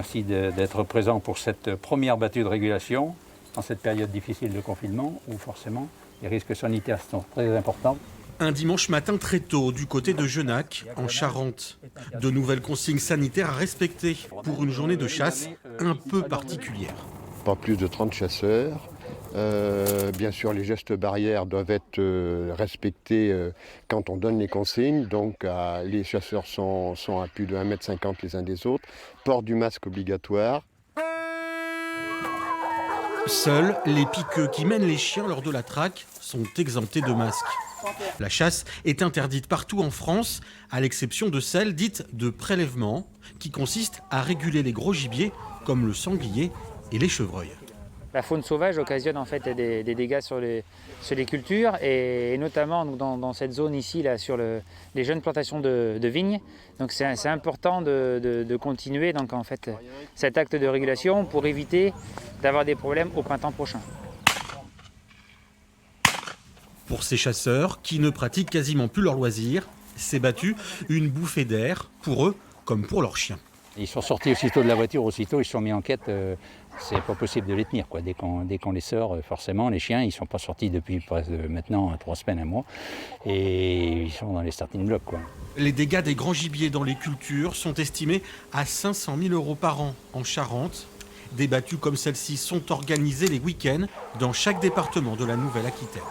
Merci d'être présent pour cette première battue de régulation dans cette période difficile de confinement où forcément les risques sanitaires sont très importants. Un dimanche matin très tôt du côté de Genac, en Charente. De nouvelles consignes sanitaires à respecter pour une journée de chasse un peu particulière. Pas plus de 30 chasseurs. Bien sûr, les gestes barrières doivent être respectés quand on donne les consignes. Donc, les chasseurs sont à plus de 1,50 m les uns des autres. Port du masque obligatoire. Seuls les piqueux qui mènent les chiens lors de la traque sont exemptés de masque. La chasse est interdite partout en France, à l'exception de celle dite de prélèvement, qui consiste à réguler les gros gibiers comme le sanglier et les chevreuils. La faune sauvage occasionne en fait des dégâts sur les cultures et notamment dans cette zone ici là, sur les jeunes plantations de vignes. Donc c'est important de continuer donc, en fait, cet acte de régulation pour éviter d'avoir des problèmes au printemps prochain. Pour ces chasseurs qui ne pratiquent quasiment plus leur loisir, ces battues, une bouffée d'air pour eux comme pour leurs chiens. Ils sont sortis aussitôt de la voiture, aussitôt ils se sont mis en quête. C'est pas possible de les tenir, quoi. Dès qu'on les sort, forcément, les chiens, ils sont pas sortis depuis maintenant 3 semaines, un mois, et ils sont dans les starting blocks, quoi. Les dégâts des grands gibiers dans les cultures sont estimés à 500 000 € par an en Charente. Des battues comme celle-ci sont organisées les week-ends dans chaque département de la Nouvelle-Aquitaine.